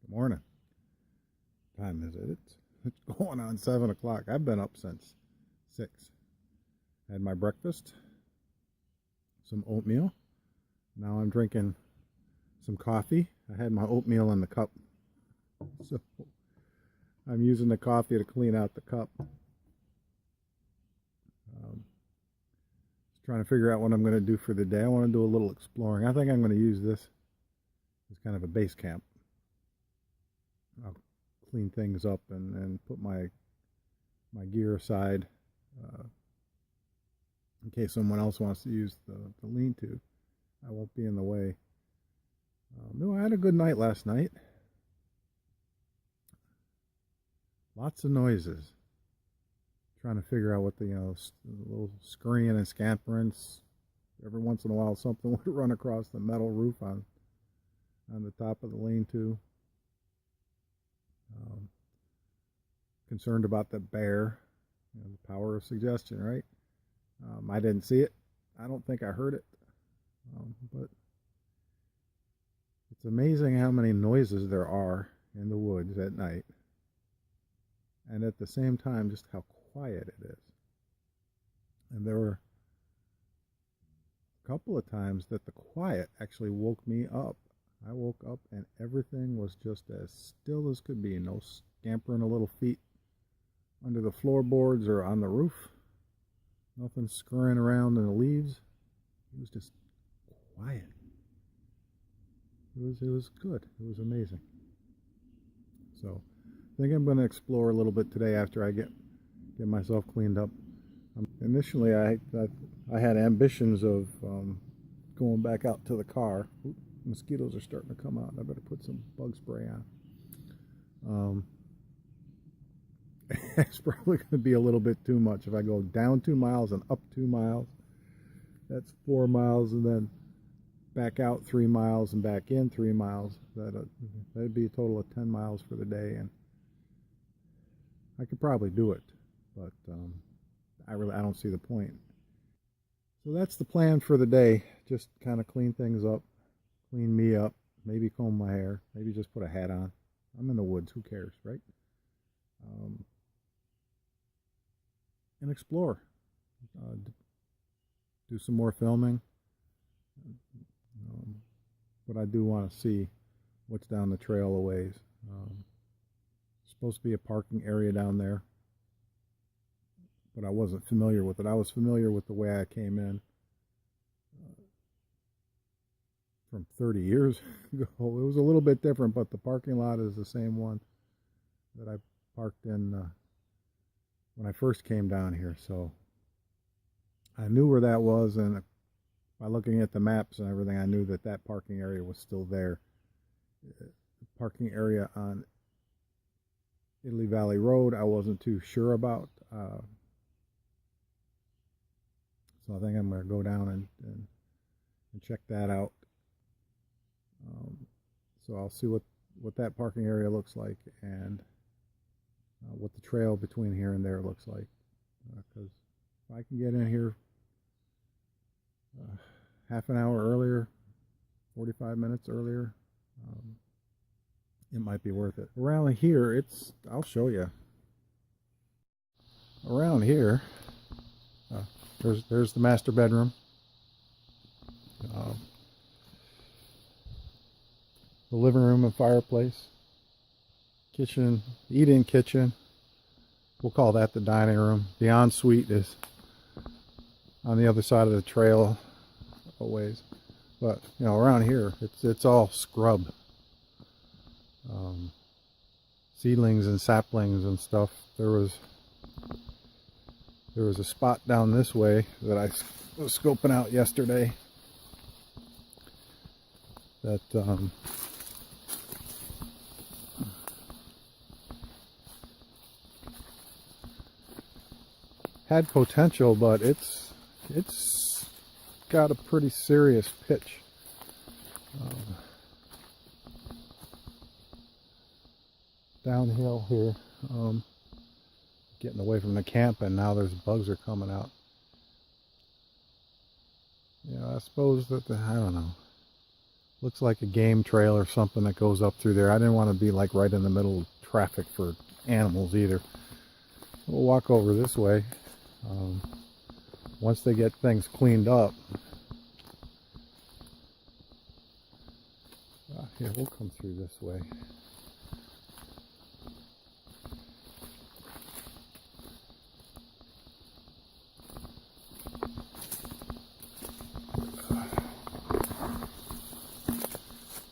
Good morning. What time is it? It's going on 7 o'clock. I've been up since 6. Had my breakfast, some oatmeal. Now I'm drinking some coffee. I had my oatmeal in the cup, so I'm using the coffee to clean out the cup. Just trying to figure out what I'm going to do for the day. I want to do a little exploring. I think I'm going to use this as kind of a base camp. I'll clean things up and put my gear aside in case someone else wants to use the lean-to. I won't be in the way. No, I had a good night last night. Lots of noises. Trying to figure out what the little scurrying and scampering. Every once in a while, something would run across the metal roof on the top of the lean-to. Concerned about the bear. The power of suggestion, right? I didn't see it. I don't think I heard it. But it's amazing how many noises there are in the woods at night. And at the same time, just how quiet it is. And there were a couple of times that the quiet actually woke me up. I woke up and everything was just as still as could be. No scampering of little feet under the floorboards or on the roof. Nothing scurrying around in the leaves. It was just quiet. It was good. It was amazing. So I think I'm going to explore a little bit today after I get myself cleaned up. Initially, I had ambitions of going back out to the car. Ooh, mosquitoes are starting to come out. I better put some bug spray on. It's probably going to be a little bit too much. If I go down 2 miles and up 2 miles, that's 4 miles, and then back out 3 miles and back in 3 miles. That'd be a total of 10 miles for the day, and I could probably do it, but I don't see the point. So that's the plan for the day. Just kind of clean things up, clean me up, maybe comb my hair, maybe just put a hat on. I'm in the woods. Who cares, right? And explore. Do some more filming. But I do want to see what's down the trail a ways. Supposed to be a parking area down there, but I wasn't familiar with it. I was familiar with the way I came in from 30 years ago. It was a little bit different, but the parking lot is the same one that I parked in when I first came down here. So I knew where that was, and by looking at the maps and everything, I knew that parking area was still there. The parking area on Italy Valley Road, I wasn't too sure about. So I think I'm going to go down and check that out. So I'll see what that parking area looks like, and what the trail between here and there looks like. Because if I can get in here half an hour earlier, 45 minutes earlier, it might be worth it. Around here, I'll show you. Around here, there's the master bedroom. The living room and fireplace. Kitchen, eat-in kitchen. We'll call that the dining room. The ensuite is on the other side of the trail a ways. But around here, it's all scrub. Seedlings and saplings and stuff. There was a spot down this way that I was scoping out yesterday that had potential, but it's got a pretty serious pitch. Downhill here, getting away from the camp, and now there's bugs are coming out. I suppose that I don't know. Looks like a game trail or something that goes up through there. I didn't want to be like right in the middle of traffic for animals either. We'll walk over this way. Once they get things cleaned up. Here, we'll come through this way.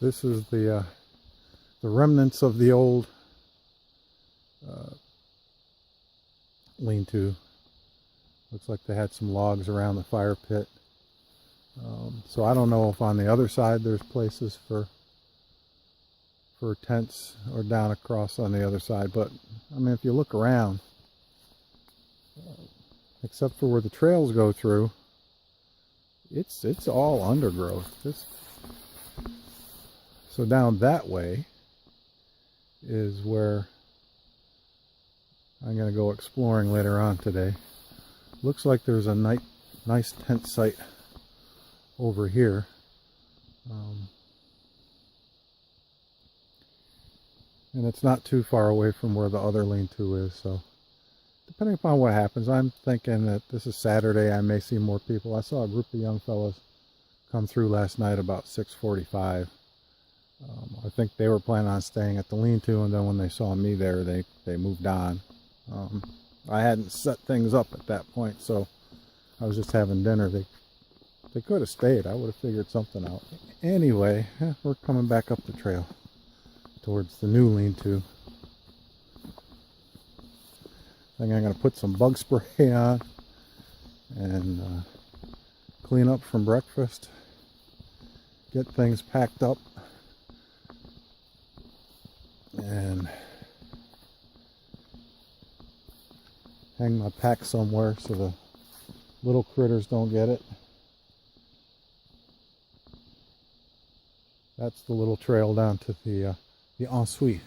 This is the remnants of the old lean-to. Looks like they had some logs around the fire pit. So I don't know if on the other side there's places for tents or down across on the other side, but I mean, if you look around, except for where the trails go through, it's all undergrowth. So down that way is where I'm going to go exploring later on today. Looks like there's a nice tent site over here. And it's not too far away from where the other lean-to is, so depending upon what happens, I'm thinking that this is Saturday. I may see more people. I saw a group of young fellas come through last night about 6:45. I think they were planning on staying at the lean-to, and then when they saw me there, they moved on. I hadn't set things up at that point, so I was just having dinner. They could have stayed. I would have figured something out. Anyway, we're coming back up the trail towards the new lean-to. I think I'm going to put some bug spray on and clean up from breakfast, get things packed up, and hang my pack somewhere so the little critters don't get it. That's the little trail down to the ensuite.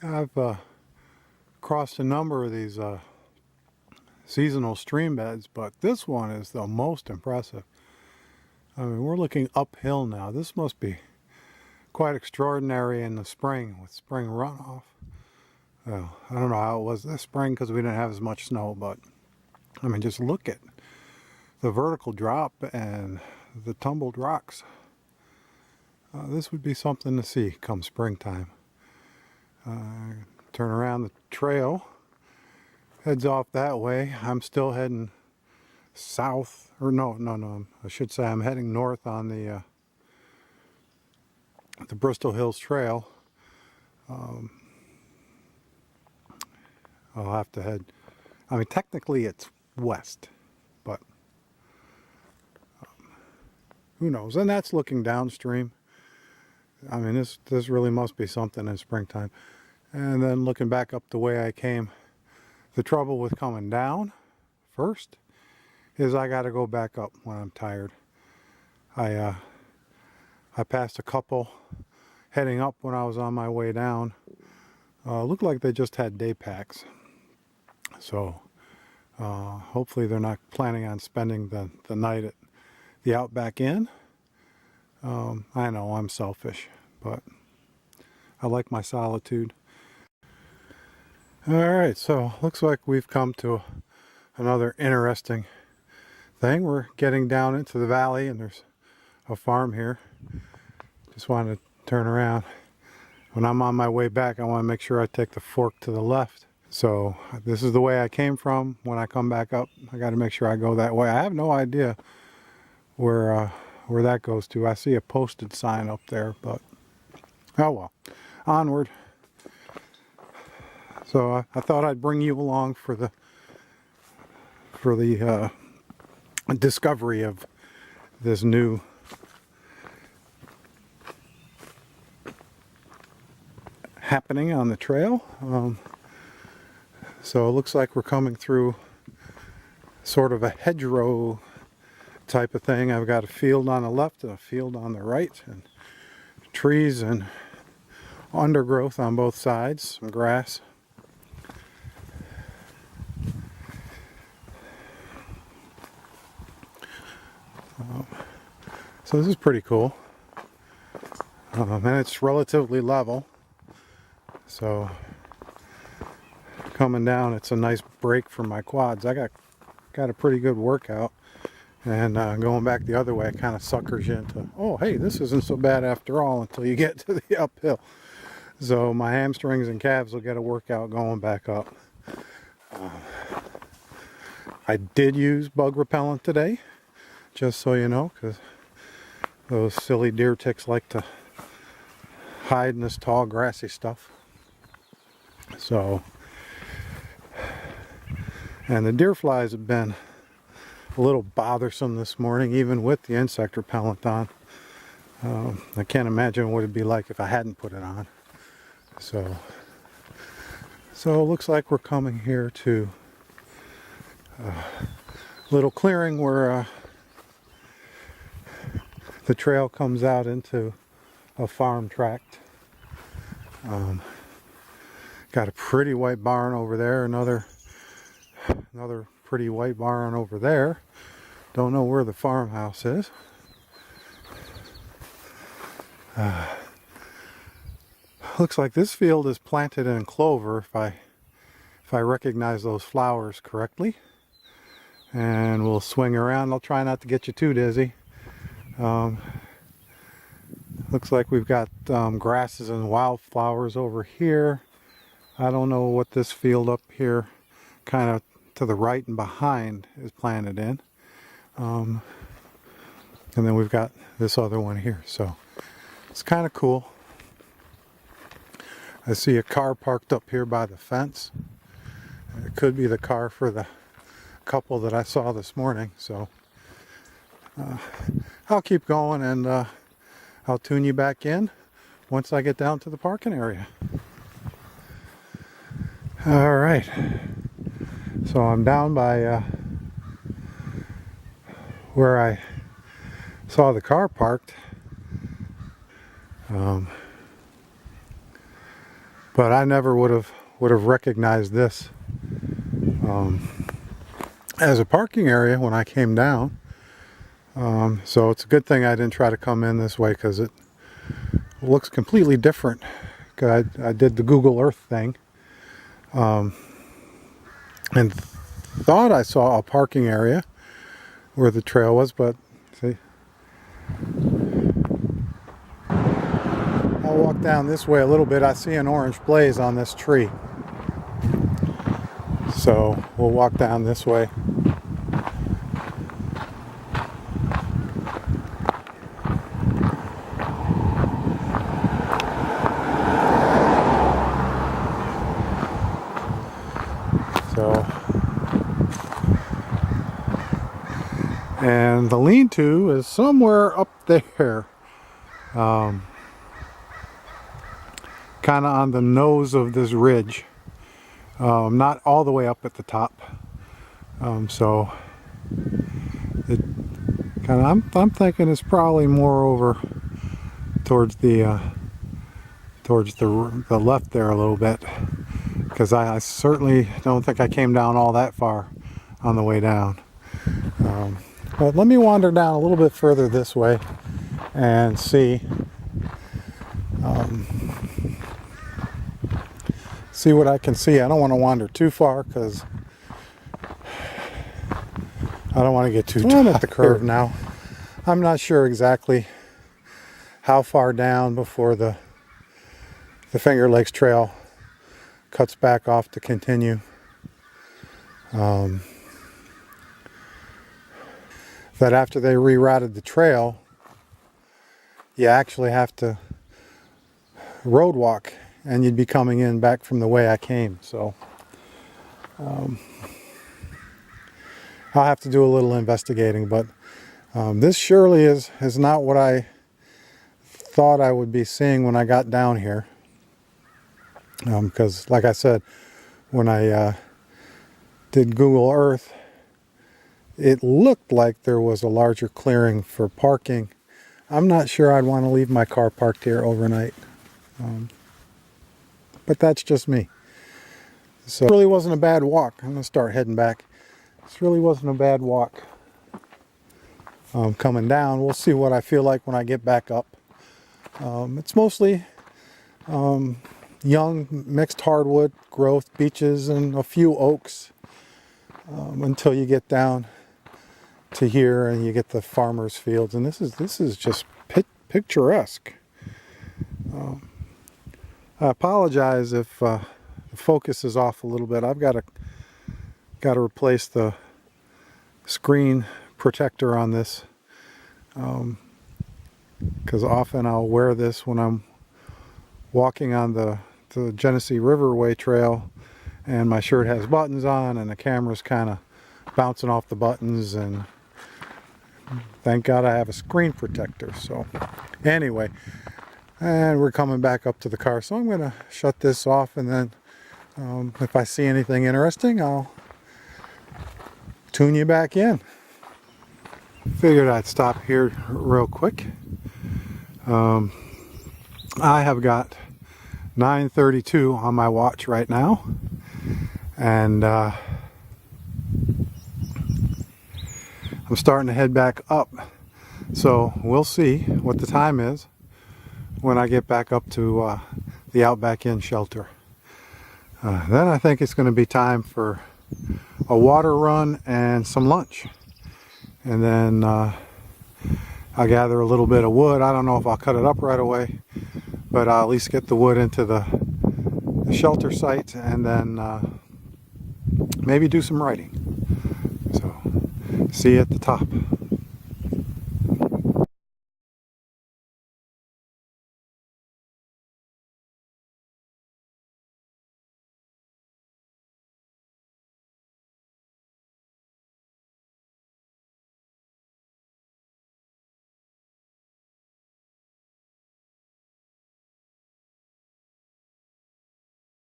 I've crossed a number of these seasonal stream beds, but this one is the most impressive. I mean, we're looking uphill now. This must be quite extraordinary in the spring with spring runoff. Well, I don't know how it was this spring because we didn't have as much snow, but I mean, just look at the vertical drop and the tumbled rocks. This would be something to see come springtime. Turn around, the trail heads off that way. I'm still heading south, or no, I should say I'm heading north on the Bristol Hills Trail. I'll have to head, I mean, technically it's west, but who knows? And that's looking downstream. I mean, this really must be something in springtime. And then looking back up the way I came, the trouble with coming down first is I got to go back up when I'm tired. I passed a couple heading up when I was on my way down. Looked like they just had day packs. So hopefully they're not planning on spending the night at the Outback Inn. I know I'm selfish, but I like my solitude. Alright, so looks like we've come to another interesting thing. We're getting down into the valley and there's a farm here. Just wanted to turn around. When I'm on my way back, I want to make sure I take the fork to the left. So this is the way I came from. When I come back up, I got to make sure I go that way. I have no idea where that goes to. I see a posted sign up there, but oh well. Onward. So I thought I'd bring you along for the discovery of this new happening on the trail. So it looks like we're coming through sort of a hedgerow type of thing. I've got a field on the left and a field on the right, and trees and undergrowth on both sides, some grass. So this is pretty cool. And it's relatively level. So coming down, it's a nice break for my quads. I got a pretty good workout, and going back the other way kind of suckers you into, oh hey, this isn't so bad after all until you get to the uphill. So my hamstrings and calves will get a workout going back up. I did use bug repellent today, just so you know, because those silly deer ticks like to hide in this tall grassy stuff. So, and the deer flies have been a little bothersome this morning, even with the insect repellent on. I can't imagine what it'd be like if I hadn't put it on. So it looks like we're coming here to a little clearing where the trail comes out into a farm tract. Got a pretty white barn over there, another pretty white barn over there. Don't know where the farmhouse is. Looks like this field is planted in clover, if I recognize those flowers correctly. And we'll swing around. I'll try not to get you too dizzy. Looks like we've got grasses and wildflowers over here. I don't know what this field up here, kind of to the right and behind, is planted in. And then we've got this other one here. So it's kind of cool. I see a car parked up here by the fence. It could be the car for the couple that I saw this morning. So I'll keep going, and I'll tune you back in once I get down to the parking area. All right, so I'm down by where I saw the car parked, but I never would have recognized this as a parking area when I came down. So it's a good thing I didn't try to come in this way, because it looks completely different. I did the Google Earth thing. And thought I saw a parking area where the trail was, but see, I'll walk down this way a little bit. I see an orange blaze on this tree, so we'll walk down this way. And the lean-to is somewhere up there, kind of on the nose of this ridge, not all the way up at the top. So it kind of, I'm thinking it's probably more over towards the towards the left there a little bit, because I certainly don't think I came down all that far on the way down. But let me wander down a little bit further this way and see see what I can see. I don't want to wander too far because I don't want to get too tired. I'm at the curve now. I'm not sure exactly how far down before the Finger Lakes Trail cuts back off to continue. That after they rerouted the trail, you actually have to road walk, and you'd be coming in back from the way I came. So I'll have to do a little investigating, but this surely is not what I thought I would be seeing when I got down here. Because like I said, when I did Google Earth, it looked like there was a larger clearing for parking. I'm not sure I'd want to leave my car parked here overnight. But that's just me. So it really wasn't a bad walk. I'm going to start heading back. This really wasn't a bad walk coming down. We'll see what I feel like when I get back up. It's mostly young mixed hardwood growth, beeches, and a few oaks until you get down to here and you get the farmers' fields, and this is just picturesque. I apologize if the focus is off a little bit. I've got to replace the screen protector on this because often I'll wear this when I'm walking on the Genesee Riverway Trail and my shirt has buttons on and the camera's kind of bouncing off the buttons, and thank God I have a screen protector. So anyway, and we're coming back up to the car, so I'm going to shut this off, and then if I see anything interesting, I'll tune you back in. Figured I'd stop here real quick. I have got 9:32 on my watch right now, and I'm starting to head back up, so we'll see what the time is when I get back up to the Outback Inn shelter. Then I think it's going to be time for a water run and some lunch, and then I'll gather a little bit of wood. I don't know if I'll cut it up right away, but I'll at least get the wood into the shelter site, and then maybe do some writing. So see you at the top.